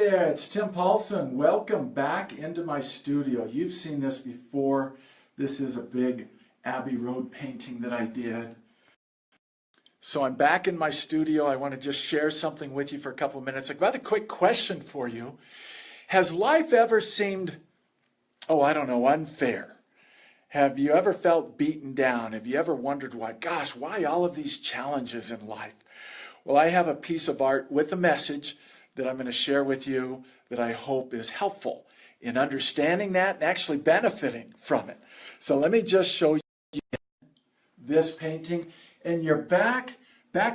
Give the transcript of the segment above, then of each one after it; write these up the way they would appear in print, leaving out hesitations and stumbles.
there, it's Tim Paulson. Welcome back into my studio. You've seen this before. This is a big Abbey Road painting that I did. So I'm back in my studio. I want to just share something with you for a couple of minutes. I've got a quick question for you. Has life ever seemed, unfair? Have you ever felt beaten down? Have you ever wondered why all of these challenges in life? Well, I have a piece of art with a message that I'm going to share with you that I hope is helpful in understanding that and actually benefiting from it. So let me just show you this painting. And you're back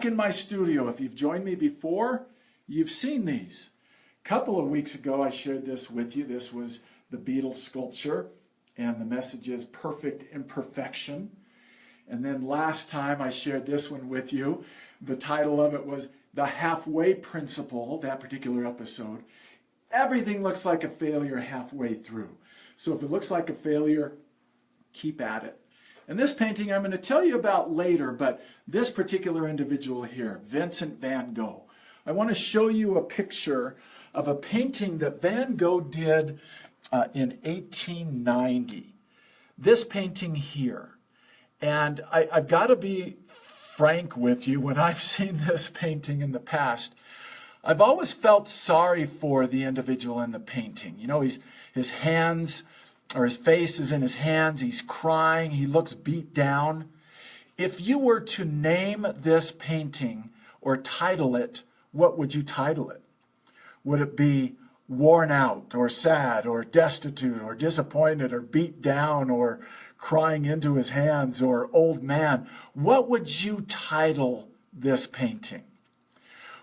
in my studio. If you've joined me before, you've seen these. A couple of weeks ago, I shared this with you. This was the Beatles sculpture, and the message is perfect imperfection. And then last time I shared this one with you. The title of it was The Halfway Principle, that particular episode. Everything looks like a failure halfway through. So if it looks like a failure, keep at it. And this painting I'm going to tell you about later, but this particular individual here, Vincent Van Gogh. I want to show you a picture of a painting that Van Gogh did in 1890. This painting here. And I've got to be frank with you, when I've seen this painting in the past, I've always felt sorry for the individual in the painting. You know, his hands, or his face is in his hands, he's crying, he looks beat down. If you were to name this painting or title it, what would you title it? Would it be worn out, or sad, or destitute, or disappointed, or beat down, or crying into his hands, or old man? What would you title this painting?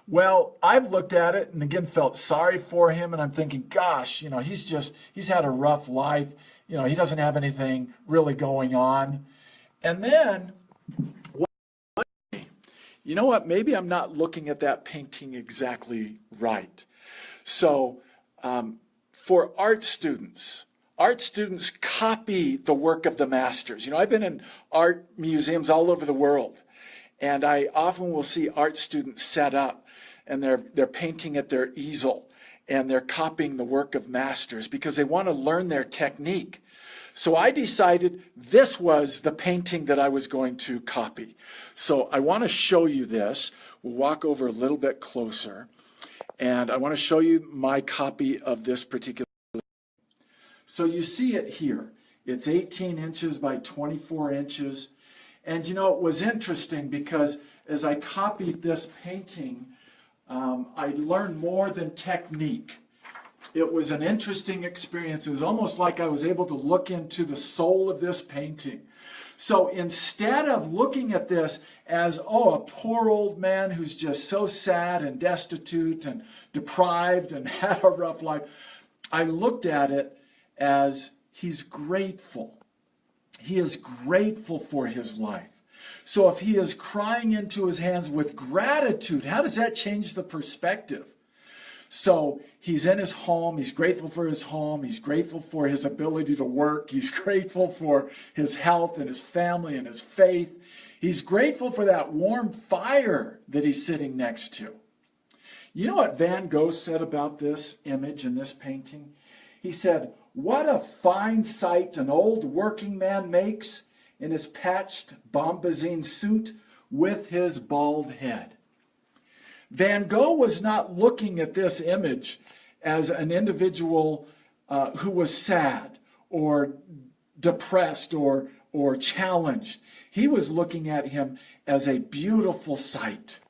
Well, I've looked at it and again felt sorry for him, and I'm thinking, gosh, he's had a rough life. He doesn't have anything really going on. And then, you know what? Maybe I'm not looking at that painting exactly right. So, for art students copy the work of the masters. I've been in art museums all over the world, and I often will see art students set up, and they're painting at their easel, and they're copying the work of masters because they want to learn their technique. So I decided this was the painting that I was going to copy. So I want to show you this. We'll walk over a little bit closer. And I want to show you my copy of this particular. So you see it here. It's 18 inches by 24 inches. And it was interesting because as I copied this painting, I learned more than technique. It was an interesting experience. It was almost like I was able to look into the soul of this painting. So instead of looking at this as, a poor old man who's just so sad and destitute and deprived and had a rough life, I looked at it as he's grateful. He is grateful for his life. So if he is crying into his hands with gratitude, how does that change the perspective? So he's in his home, he's grateful for his home, he's grateful for his ability to work, he's grateful for his health and his family and his faith. He's grateful for that warm fire that he's sitting next to. You know what Van Gogh said about this image in this painting? He said, "What a fine sight an old working man makes in his patched bombazine suit with his bald head." Van Gogh was not looking at this image as an individual who was sad or depressed or challenged. He was looking at him as a beautiful sight.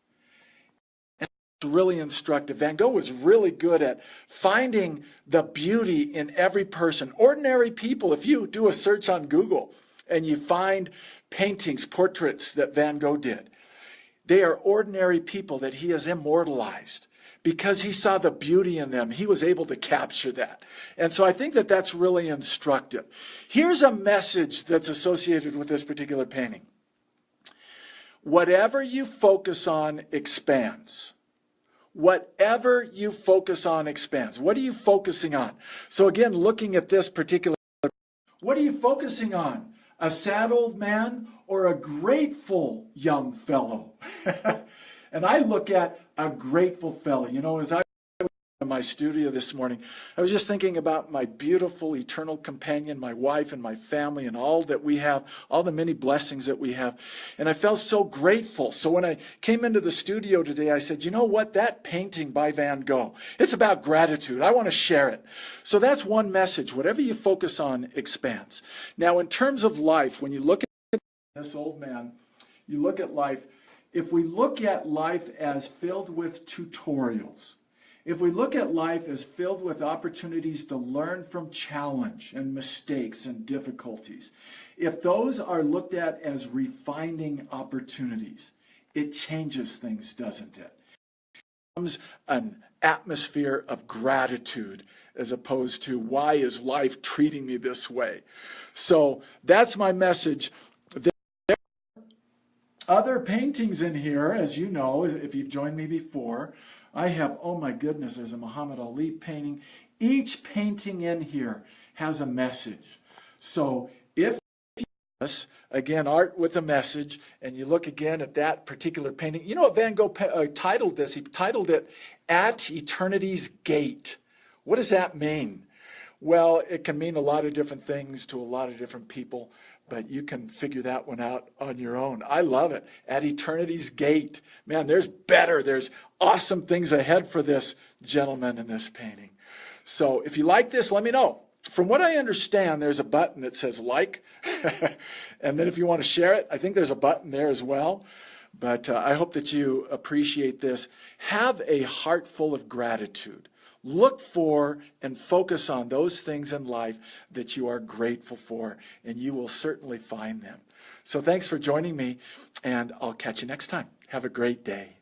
And it's really instructive. Van Gogh was really good at finding the beauty in every person. Ordinary people, if you do a search on Google and you find paintings, portraits that Van Gogh did, they are ordinary people that he has immortalized. Because he saw the beauty in them, he was able to capture that. And so I think that that's really instructive. Here's a message that's associated with this particular painting. Whatever you focus on expands. Whatever you focus on expands. What are you focusing on? So again, looking at this particular, what are you focusing on? A sad old man or a grateful young fellow? And I look at a grateful fellow. As I in my studio this morning, I was just thinking about my beautiful eternal companion, my wife and my family, and all that we have, all the many blessings that we have. And I felt so grateful. So when I came into the studio today, I said, you know what? That painting by Van Gogh, it's about gratitude. I want to share it. So that's one message. Whatever you focus on expands. Now, in terms of life, when you look at this old man, you look at life. If we look at life as filled with tutorials, if we look at life as filled with opportunities to learn from challenge and mistakes and difficulties, if those are looked at as refining opportunities, it changes things, doesn't it? It becomes an atmosphere of gratitude as opposed to, why is life treating me this way? So that's my message. There are other paintings in here, as you know, if you've joined me before. I have, oh my goodness, there's a Muhammad Ali painting. Each painting in here has a message. So if you, again, art with a message, and you look again at that particular painting, you know what Van Gogh titled this? He titled it, At Eternity's Gate. What does that mean? Well, it can mean a lot of different things to a lot of different people, but you can figure that one out on your own. I love it. At eternity's gate. Man, there's awesome things ahead for this gentleman in this painting. So if you like this, let me know. From what I understand, there's a button that says like. And then if you want to share it, I think there's a button there as well. But I hope that you appreciate this. Have a heart full of gratitude. Look for and focus on those things in life that you are grateful for, and you will certainly find them. So thanks for joining me, and I'll catch you next time. Have a great day.